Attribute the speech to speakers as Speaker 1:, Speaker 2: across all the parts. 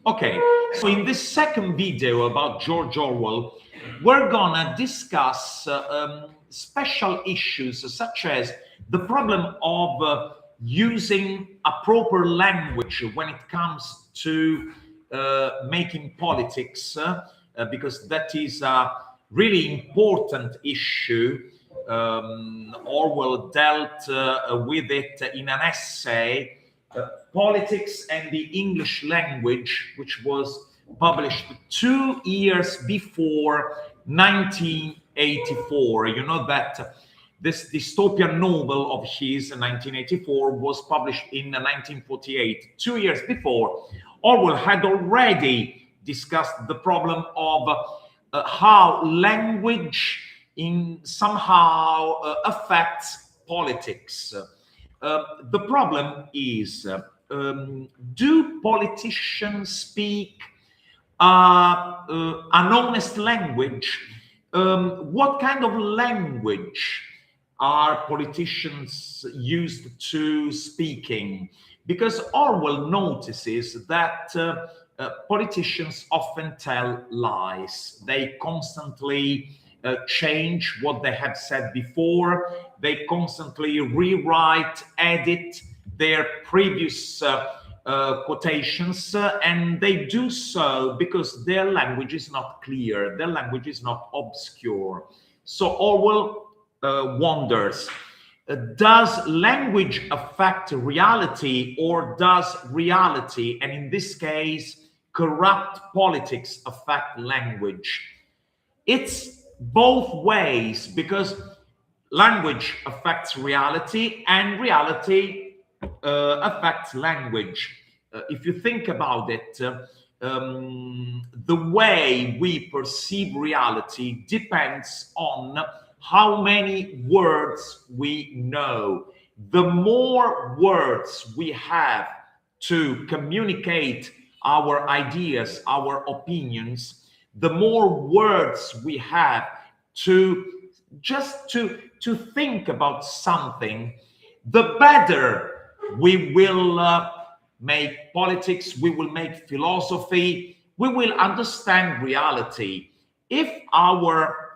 Speaker 1: Okay, so in this second video about George Orwell, we're gonna discuss special issues such as the problem of using a proper language when it comes to making politics, because that is a really important issue. Orwell dealt with it in an essay, Politics and the English Language, which was published 2 years before 1984. You know that this dystopian novel of his, 1984, was published in 1948. 2 years before, Orwell had already discussed the problem of how language somehow affects politics. The problem is, do politicians speak an honest language? What kind of language are politicians used to speaking? Because Orwell notices that politicians often tell lies. They constantly change what they have said before. They constantly rewrite, edit their previous quotations, and they do so because their language is not clear, their language is not obscure. So Orwell wonders, does language affect reality, or does reality, and in this case, corrupt politics, affect language? It's both ways, because language affects reality and reality affects language. If you think about it, the way we perceive reality depends on how many words we know. The more words we have to communicate our ideas, our opinions, the more words we have to just to think about something, the better we will make politics, we will make philosophy, we will understand reality. If our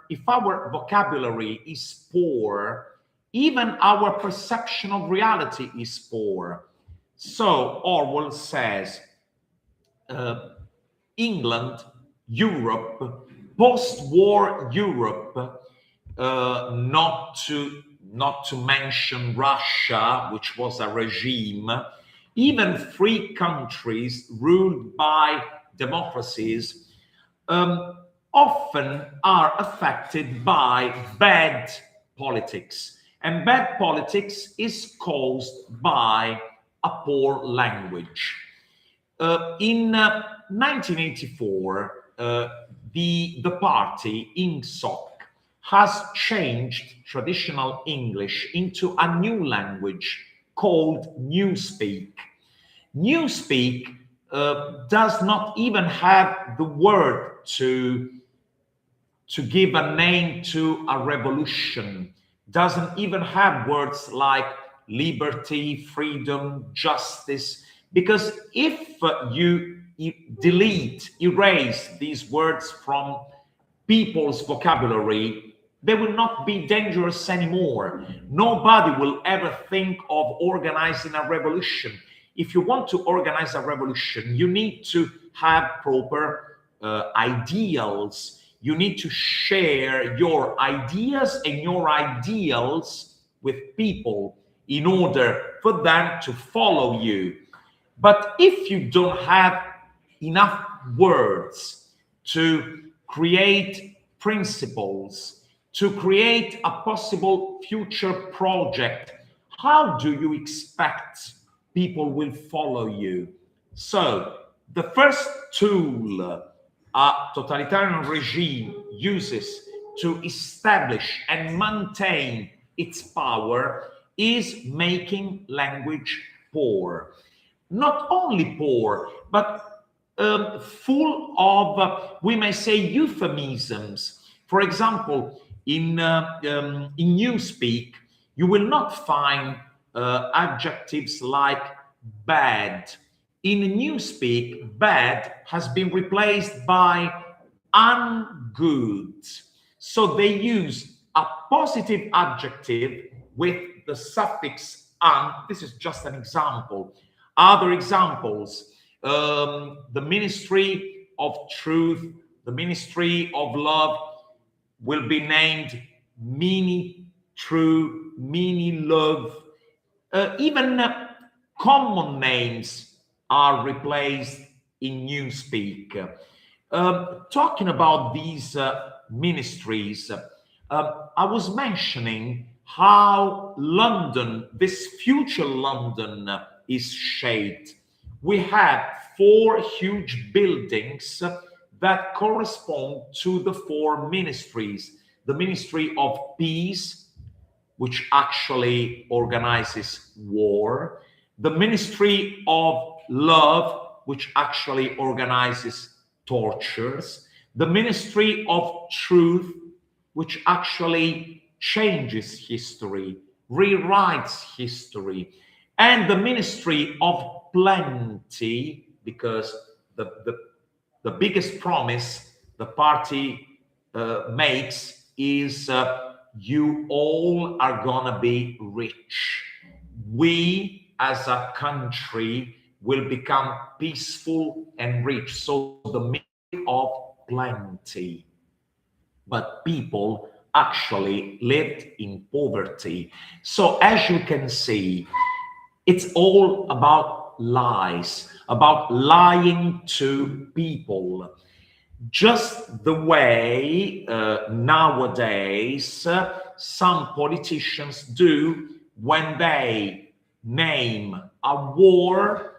Speaker 1: vocabulary is poor, even our perception of reality is poor. So Orwell says, England, Europe, post-war Europe, not to mention Russia, which was a regime, even free countries ruled by democracies, often are affected by bad politics. And bad politics is caused by a poor language. In 1984, the party INSOC has changed traditional English into a new language called Newspeak. Newspeak does not even have the word to give a name to a revolution, doesn't even have words like liberty, freedom, justice, because if you erase these words from people's vocabulary, they will not be dangerous anymore. Nobody will ever think of organizing a revolution. If you want to organize a revolution, you need to have proper ideals. You need to share your ideas and your ideals with people in order for them to follow you. But if you don't have enough words to create principles, to create a possible future project, how do you expect people will follow you? So the first tool a totalitarian regime uses to establish and maintain its power is making language poor. Not only poor, but full of, we may say, euphemisms. For example, in Newspeak, you will not find adjectives like bad. In Newspeak, bad has been replaced by ungood. So they use a positive adjective with the suffix un. This is just an example. Other examples, the ministry of truth, the ministry of love will be named mini true, mini love. Even common names are replaced in Newspeak. Talking about these ministries, I was mentioning how London, this future London, is shaped. We have 4 huge buildings that correspond to the 4 ministries. The Ministry of Peace, which actually organizes war, the Ministry of Love, which actually organizes tortures, the Ministry of Truth, which actually changes history, rewrites history, and the Ministry of Plenty, because the biggest promise the party makes is you all are gonna be rich. We as a country will become peaceful and rich. So the Ministry of Plenty. But people actually lived in poverty. So as you can see, it's all about lies, about lying to people. Just the way nowadays some politicians do when they name a war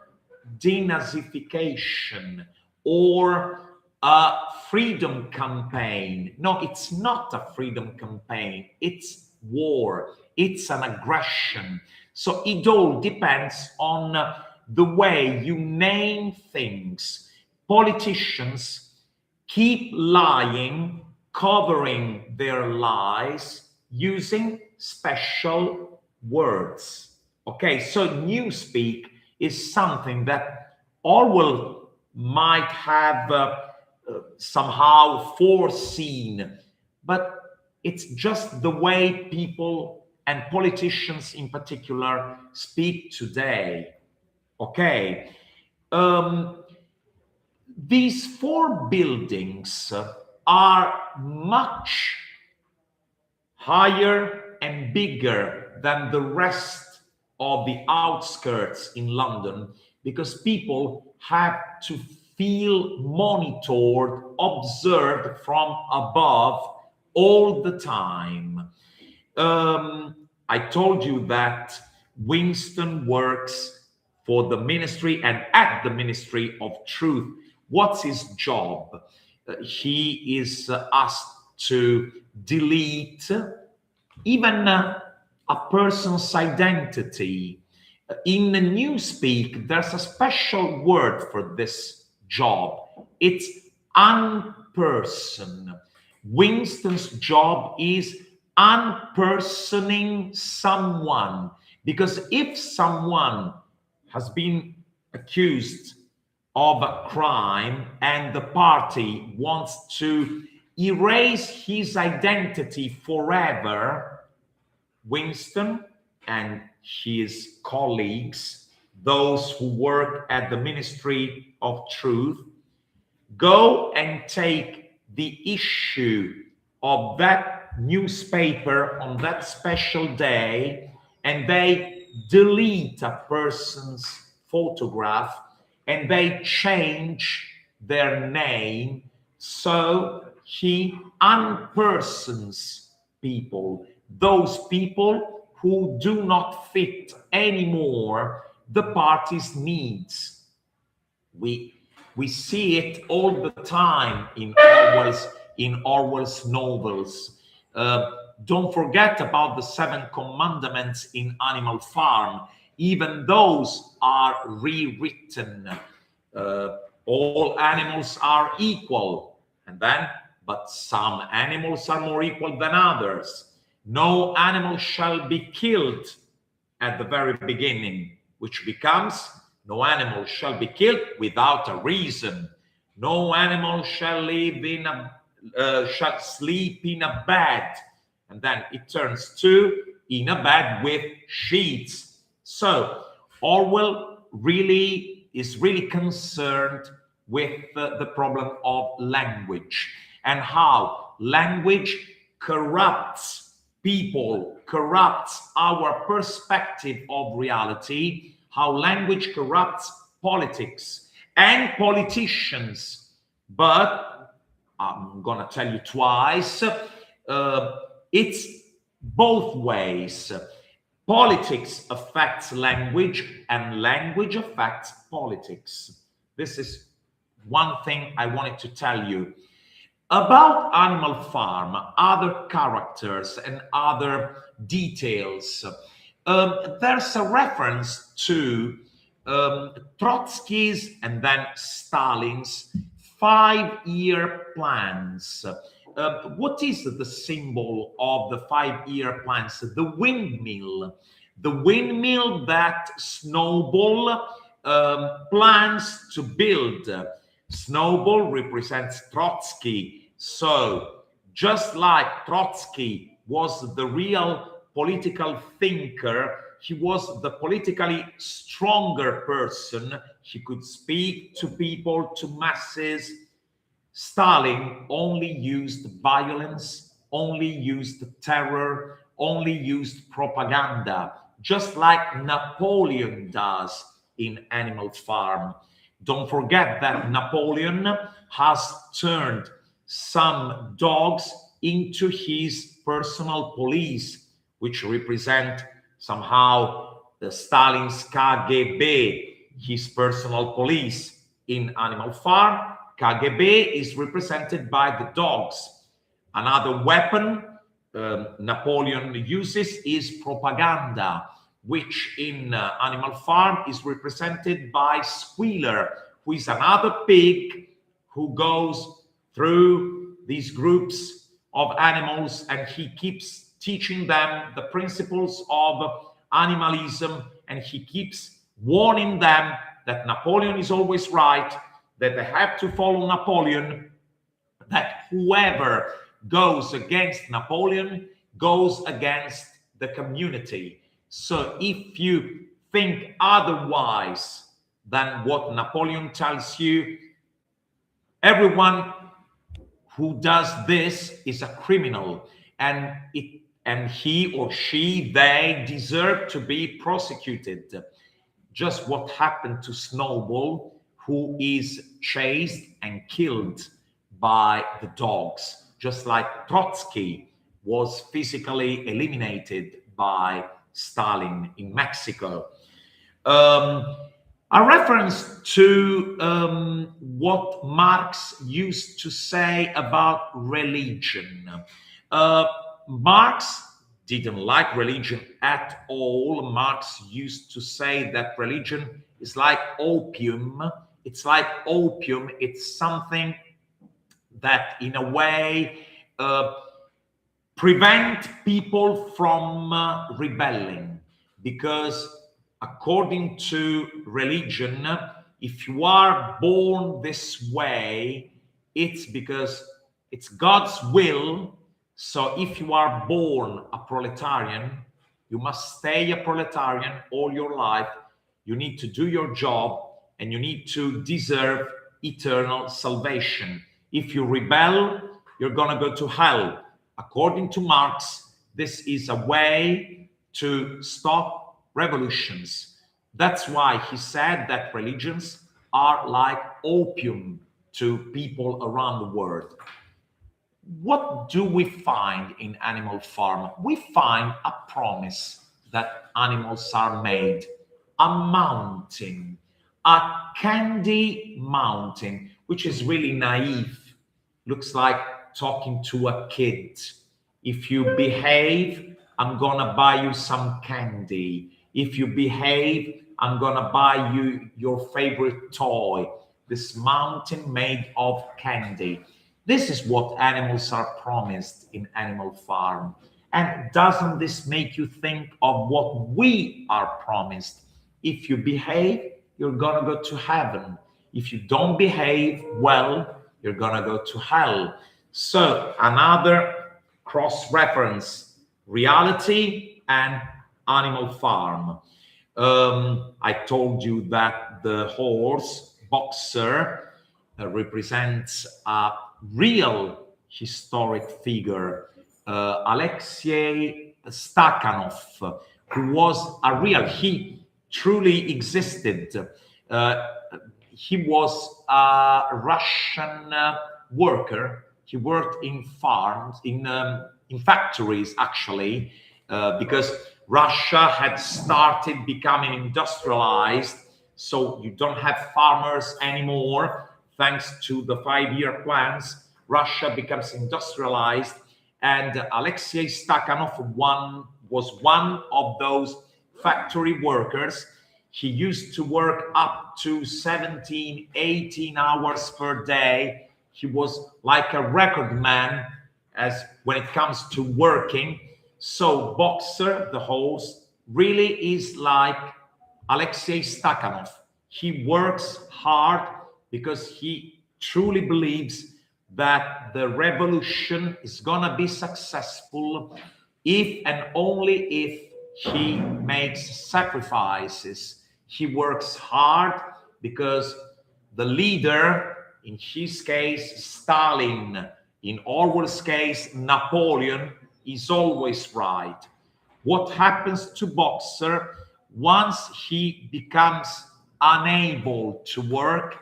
Speaker 1: denazification or a freedom campaign. No, it's not a freedom campaign, it's war, it's an aggression. So it all depends on the way you name things. Politicians keep lying, covering their lies using special words. Okay, so Newspeak is something that Orwell might have somehow foreseen, but it's just the way people and politicians in particular speak today. Okay. These 4 buildings are much higher and bigger than the rest of the outskirts in London because people have to feel monitored, observed from above all the time. I told you that Winston works for the ministry and at the Ministry of Truth. What's his job? He is asked to delete even a person's identity. In the Newspeak, there's a special word for this job. It's unperson. Winston's job is unpersoning someone, because if someone has been accused of a crime and the party wants to erase his identity forever, Winston and his colleagues, those who work at the Ministry of Truth, go and take the issue of that newspaper on that special day, and they delete a person's photograph and they change their name, so he unpersons people, those people who do not fit anymore the party's needs. We see it all the time in Orwell's novels. Don't forget about the 7 commandments in Animal Farm. Even those are rewritten. All animals are equal, but some animals are more equal than others. No animal shall be killed at the very beginning, which becomes No animal shall be killed without a reason. No animal shall live in a shall sleep in a bed. And then it turns to in a bed with sheets. So Orwell is really concerned with the problem of language and how language corrupts people, corrupts our perspective of reality, how language corrupts politics and politicians. But I'm going to tell you twice, it's both ways. Politics affects language and language affects politics. This is one thing I wanted to tell you. About Animal Farm, other characters and other details, there's a reference to Trotsky's and then Stalin's 5-year plans. What is the symbol of the 5-year plans? The windmill. The windmill that Snowball plans to build. Snowball represents Trotsky. So just like Trotsky was the real political thinker, he was the politically stronger person. He could speak to people, to masses. Stalin only used violence, only used terror, only used propaganda, just like Napoleon does in Animal Farm. Don't forget that Napoleon has turned some dogs into his personal police, which represent somehow the Stalin's KGB, his personal police. In Animal Farm, KGB is represented by the dogs. Another weapon Napoleon uses is propaganda, which in Animal Farm is represented by Squealer, who is another pig who goes through these groups of animals and he keeps teaching them the principles of animalism, and he keeps warning them that Napoleon is always right, that they have to follow Napoleon, that whoever goes against Napoleon goes against the community. So if you think otherwise than what Napoleon tells you, everyone who does this is a criminal, and he or she, they deserve to be prosecuted. Just what happened to Snowball, who is chased and killed by the dogs, just like Trotsky was physically eliminated by Stalin in Mexico. A reference to what Marx used to say about religion. Marx didn't like religion at all. Marx used to say that religion is like opium. It's like opium. It's something that, in a way, prevent people from rebelling, because according to religion, if you are born this way, it's because it's God's will. So if you are born a proletarian, you must stay a proletarian all your life. You need to do your job and you need to deserve eternal salvation. If you rebel, you're going to go to hell. According to Marx, this is a way to stop revolutions. That's why he said that religions are like opium to people around the world. What do we find in Animal Farm? We find a promise that animals are made, a mountain, a candy mountain, which is really naive. Looks like talking to a kid. If you behave, I'm gonna buy you some candy. If you behave, I'm gonna buy you your favorite toy. This mountain made of candy. This is what animals are promised in Animal Farm. And doesn't this make you think of what we are promised? If you behave, you're gonna go to heaven. If you don't behave well, you're gonna go to hell. So another cross-reference, reality and Animal Farm. I told you that the horse Boxer represents a real historic figure, Alexei Stakhanov, who was a real, he truly existed. He was a Russian worker. He worked in farms, in factories, actually, because Russia had started becoming industrialized. So you don't have farmers anymore. Thanks to the 5-year plans, Russia becomes industrialized. And Alexei Stakhanov was one of those factory workers. He used to work up to 17, 18 hours per day. He was like a record man as when it comes to working. So Boxer, the host, really is like Alexei Stakhanov. He works hard because he truly believes that the revolution is gonna be successful if and only if he makes sacrifices. He works hard because the leader, in his case, Stalin, in Orwell's case, Napoleon, is always right. What happens to Boxer once he becomes unable to work?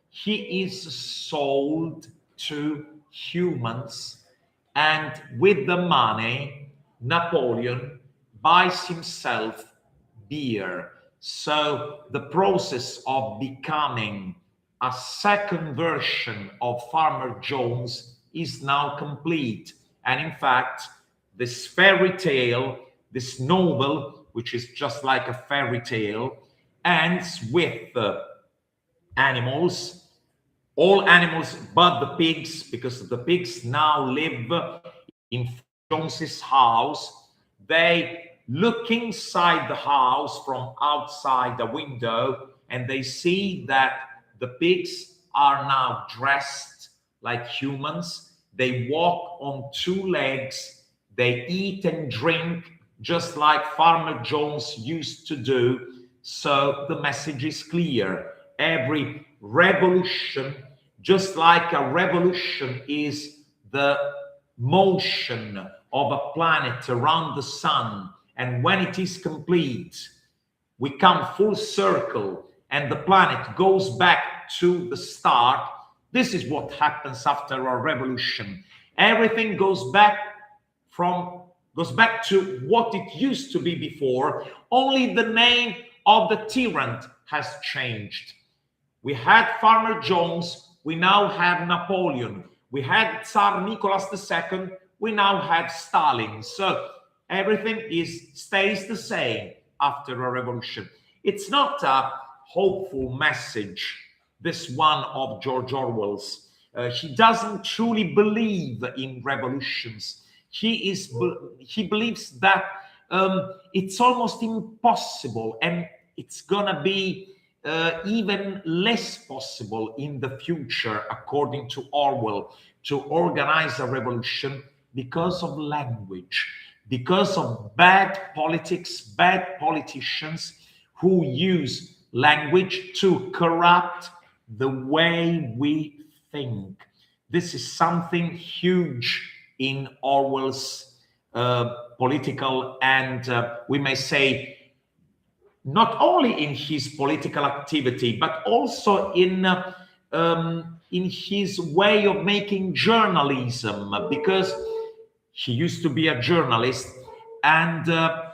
Speaker 1: He is sold to humans, and with the money, Napoleon buys himself beer. So the process of becoming a second version of Farmer Jones is now complete. And in fact, this fairy tale, this novel, which is just like a fairy tale, ends with animals, all animals but the pigs, because the pigs now live in Jones's house. They look inside the house from outside the window, and they see that the pigs are now dressed like humans. They walk on 2 legs. They eat and drink just like Farmer Jones used to do. So the message is clear. Every revolution, just like a revolution is the motion of a planet around the sun, and when it is complete, we come full circle and the planet goes back to the start. This is what happens after a revolution. Everything goes back to what it used to be before. Only the name of the tyrant has changed. We had Farmer Jones, we now have Napoleon. We had Tsar Nicholas II, we now have Stalin. So everything stays the same after a revolution. It's not a hopeful message, this one of George Orwell's. He doesn't truly believe in revolutions. He believes that it's almost impossible, and it's gonna be even less possible in the future, according to Orwell, to organize a revolution because of language, because of bad politics, bad politicians who use language to corrupt the way we think. This is something huge in Orwell's political and we may say not only in his political activity, but also in his way of making journalism, because he used to be a journalist and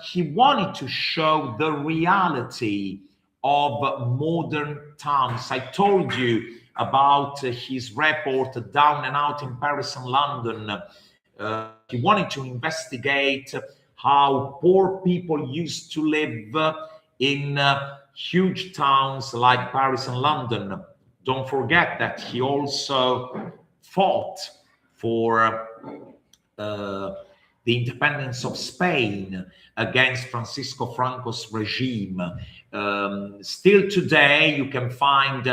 Speaker 1: he wanted to show the reality of modern towns. I told you about his report Down and Out in Paris and London. He wanted to investigate how poor people used to live in huge towns like Paris and London. Don't forget that he also fought for the independence of Spain against Francisco Franco's regime. Still today, you can find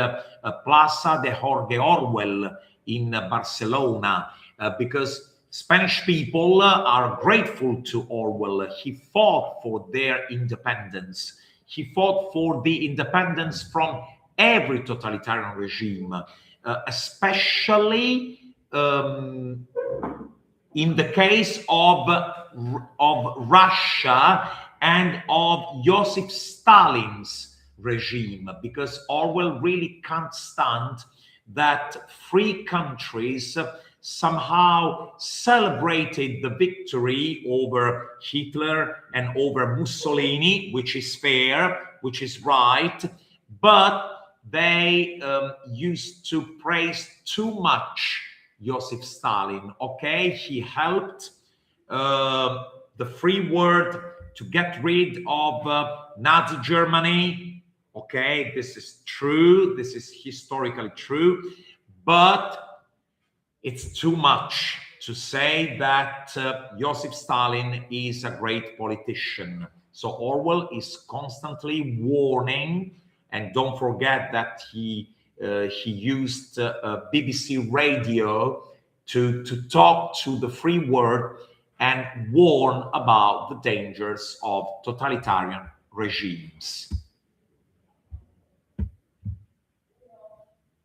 Speaker 1: Plaza de Jorge Orwell in Barcelona, because Spanish people are grateful to Orwell. He fought for their independence. He fought for the independence from every totalitarian regime, especially in the case of Russia and of Joseph Stalin's regime, because Orwell really can't stand that free countries somehow celebrated the victory over Hitler and over Mussolini, which is fair, which is right, but they used to praise too much Joseph Stalin. Okay, he helped the free world to get rid of Nazi Germany. Okay, this is true, this is historically true, but it's too much to say that Joseph Stalin is a great politician. So Orwell is constantly warning, and don't forget that he used BBC radio to talk to the free world and warn about the dangers of totalitarian regimes.